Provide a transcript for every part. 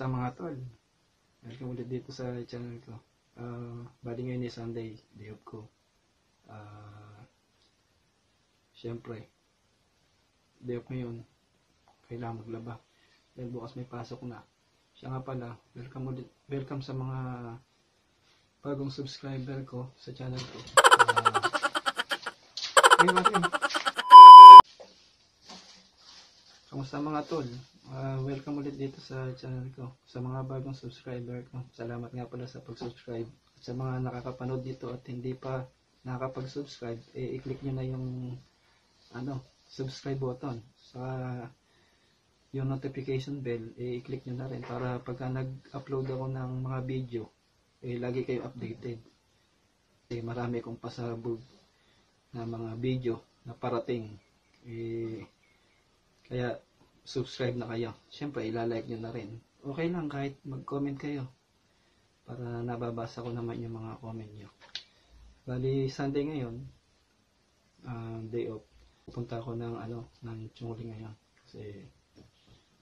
Kamusta mga tol? Welcome ulit dito sa channel ko. Bali ngayon is Sunday, day off ko. Siyempre, day off ngayon, kailangan maglaba. Dahil bukas may pasok na. Siya nga pala, welcome sa mga bagong subscriber ko sa channel ko. Kamusta mga tol? Welcome ulit dito sa channel ko. Sa mga bagong subscriber ko, salamat nga pala sa pag-subscribe. At sa mga nakakapanood dito at hindi pa nakakapag-subscribe, i-click nyo na yung subscribe button. Sa yung notification bell, i-click nyo na rin para pagka nag-upload ako ng mga video, lagi kayo updated. Marami kong pasabog na mga video na parating. Kaya subscribe na kayo. Siyempre ilalike nyo na rin. Okay lang kahit mag-comment kayo para nababasa ko naman yung mga comment nyo. Bali Sunday ngayon, day off. Pupunta ako ng Chongli ngayon kasi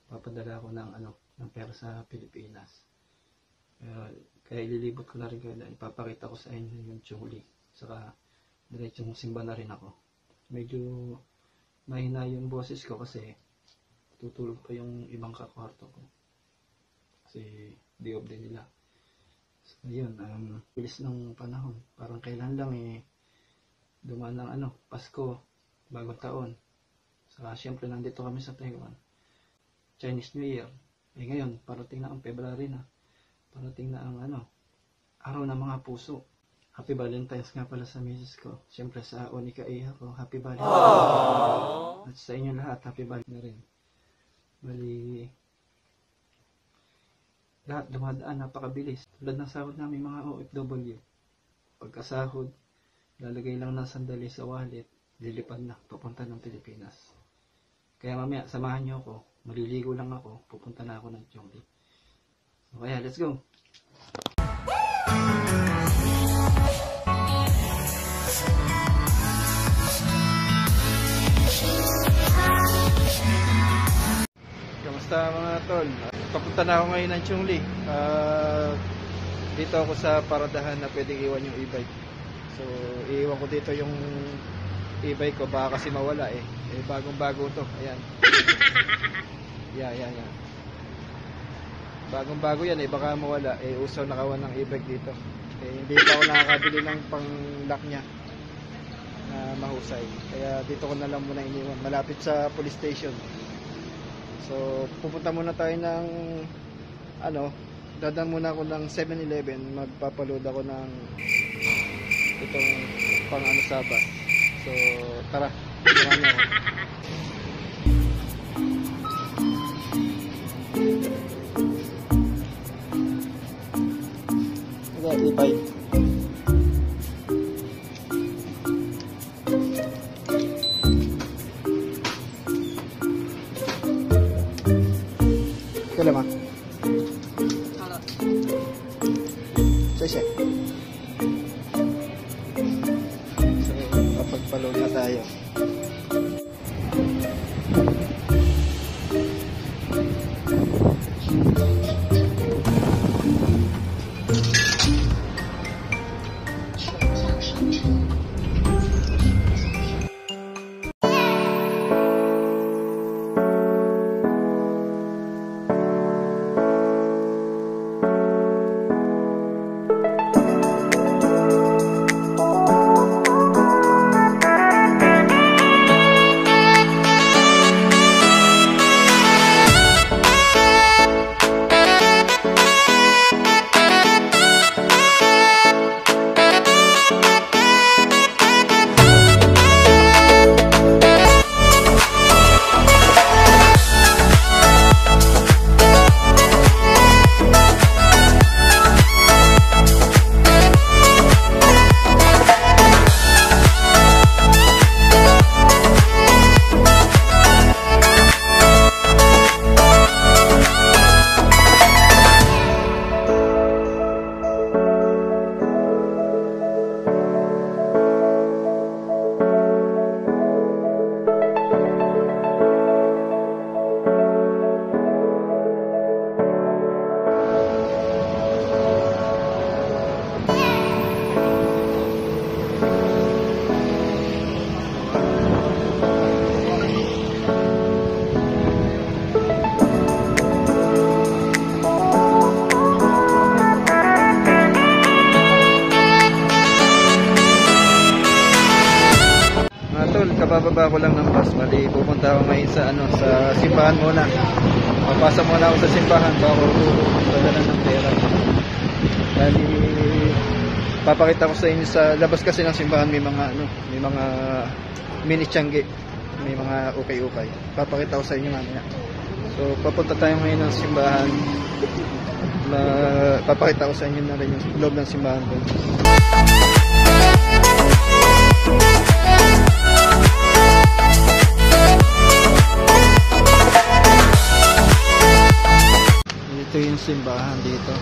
papadala ako ng pera sa Pilipinas. Kaya ililibot ko na rin kayo. Ipapakita ko sa inyo yung Chongli. Saka diretsong simba na rin ako. Medyo mahina yung boses ko kasi tutulog pa yung ibang kakwarto ko kasi day off din nila. So yun, bilis ng panahon, parang kailan lang dumaan ng Pasko, bagong taon. Saka syempre nandito kami sa Taiwan, Chinese New Year. Ngayon parating na ang February na, parating na ang araw ng mga puso. Happy Valentine's nga pala sa misis ko. Siyempre sa Onika Iha ko, Happy Valentine's. At sa inyo lahat, Happy Valentine's na rin. Bali, lahat dumadaan, napakabilis. Tulad ng sahod namin mga OFW. Pagkasahod, lalagay lang ng sandali sa wallet, lilipad na, papunta ng Pilipinas. Kaya mamaya, samahan nyo ako. Maliligo lang ako, pupunta na ako ng Chongli. So kaya, let's go! Kamusta mga tol? Papunta na ako ngayon ng Chongli. Dito ako sa paradahan na pwedeng iwan yung e-bike. So, iiwan ko dito yung e-bike ko. Baka kasi mawala bagong-bago to. Ayan. Yan. Bagong-bago yan baka mawala. Usaw nakawan ng e-bike dito. Hindi pa ako nakakabili ng pang-lock niya na mahusay. Kaya dito ko na lang muna iniwan. Malapit sa police station. So, pupunta muna tayo ng dadaan muna ako ng 7-Eleven, magpapaload ako ng itong pang Saba. So, tara, samahan niyo ako. Okay, e-bike. Lama. So, kapag-paload na tayo. kakababa ko lang ng bus. Bali, pupunta ako ngayon sa, sa simbahan muna. Papasok muna ako sa simbahan bago dala ng pera. Bali, papakita ko sa inyo sa labas kasi ng simbahan may mga may mga mini tiangge, may mga ukay-ukay. Papakita ko sa inyo mamaya. So, papunta tayo ngayon ng simbahan. Papakita ko sa inyo na rin yung loob ng simbahan doon. Ito yung simbahan dito.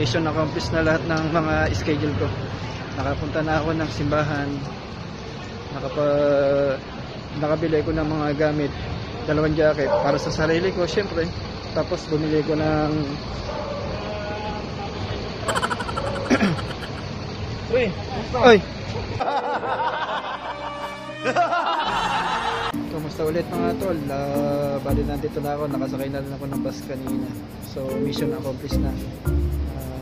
mission accomplished na lahat ng mga schedule ko. Nakapunta na ako ng simbahan, nakabili ko ng mga gamit, 2 jacket para sa sarili ko syempre, tapos bumili ko ng Oy! Kumusta ulit mga tol? Bali nandito na ako, nakasakay na rin ako ng bus kanina. So mission accomplished na.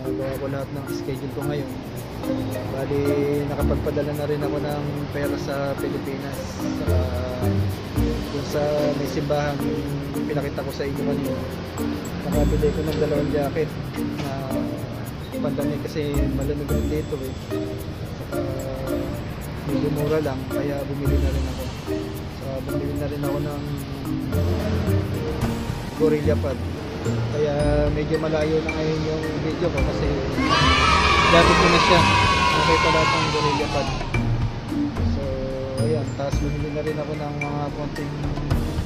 Gawa ko lahat ng schedule ko ngayon. Bali, nakapagpadala na rin ako ng pera sa Pilipinas. Saka dun sa may simbahan pinakita ko sa inyo kanina, nakabili ko ng 2 jacket na pandamig kasi malamig rin dito eh. Saka medyo mura lang kaya bumili na rin ako. Saka bumili na rin ako ng Gorilla Pad. Kaya medyo malayo na ngayon yung video ko kasi dati ko na siya. Okay pala itong Gorilla Pad. So ayan, tapos bumili na rin ako ng mga konting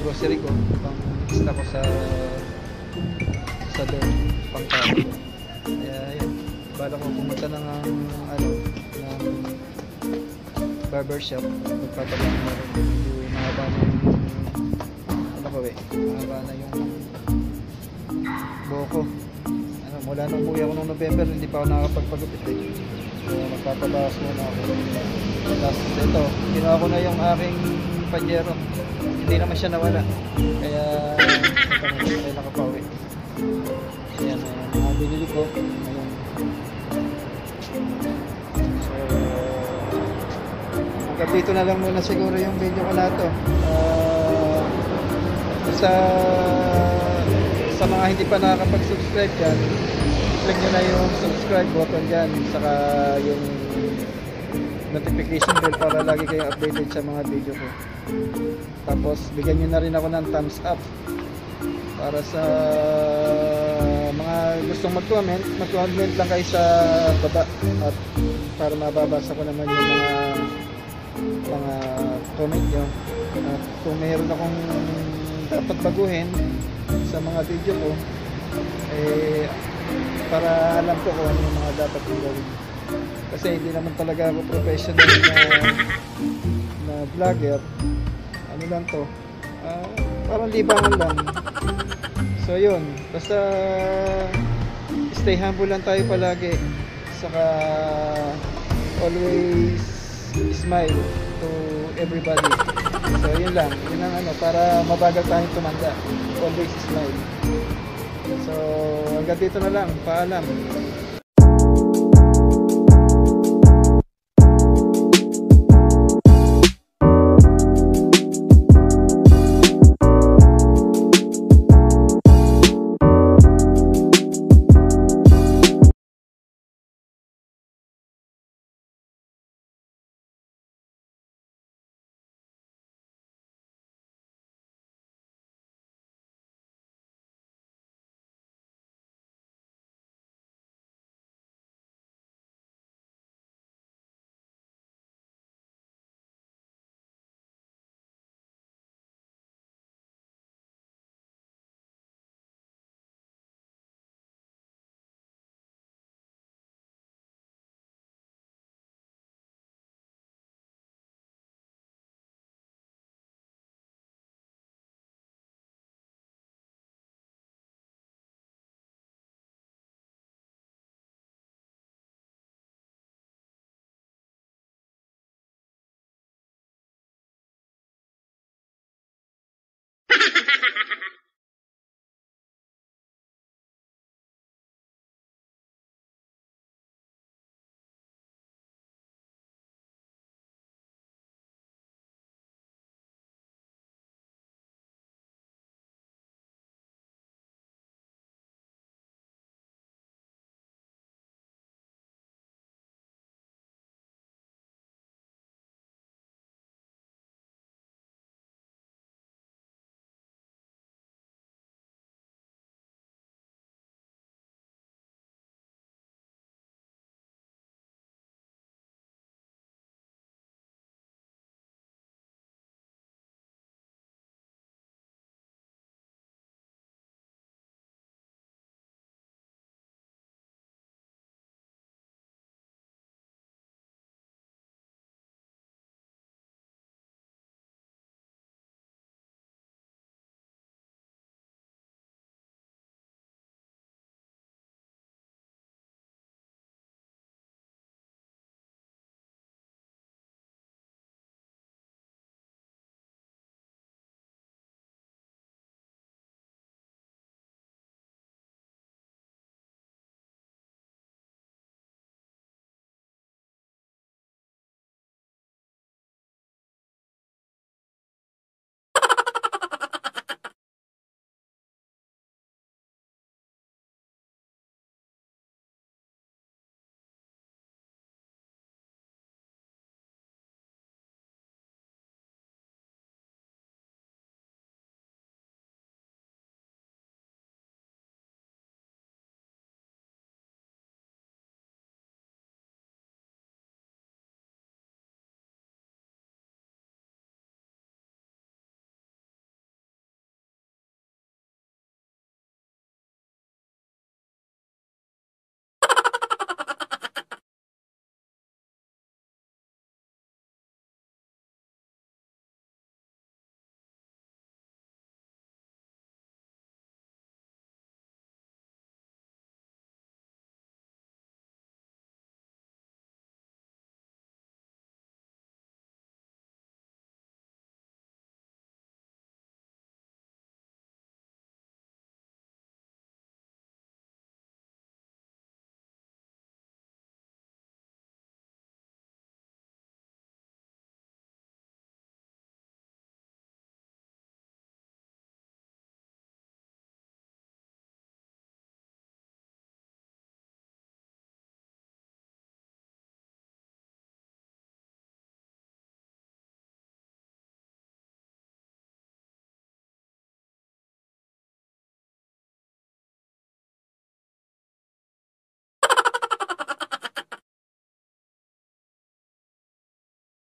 grocery ko pang isda ko sa doon, pang kain. Kaya ayan, bala ko pumunta ng ng barbershop. Magpapagano na rin medyo mahaba na yung mahaba na yung buhok ko. Mula nung umuwi ako noong November, hindi pa ako nakakapagpagupit eh. So magpapabawas muna ako. Tapos ito, ginawa ko na yung aking panyero. Hindi naman siya nawala. Kaya ito nakapawi. Ayan, mga binili ko. Ayan. So hanggang dito na lang muna siguro yung video ko na ito. Sa mga hindi pa nakakapag-subscribe dyan, click nyo na yung subscribe button dyan, saka yung notification bell para lagi kayong updated sa mga video ko. Tapos bigyan nyo na rin ako ng thumbs up para sa mga gustong mag-comment lang kayo sa baba at para mababasa ko naman yung mga comment nyo. At kung mayroon akong dapat baguhin sa mga video ko para alam ko kung ano yung mga dapat kong gawin, kasi hindi naman talaga ako professional na vlogger. Ano lang to, parang libangan lang. So yun, basta stay humble lang tayo palagi, saka always smile to everybody. So yun lang, yun ang para mabagal tayong tumanda. Always smile. So hanggang dito na lang, paalam.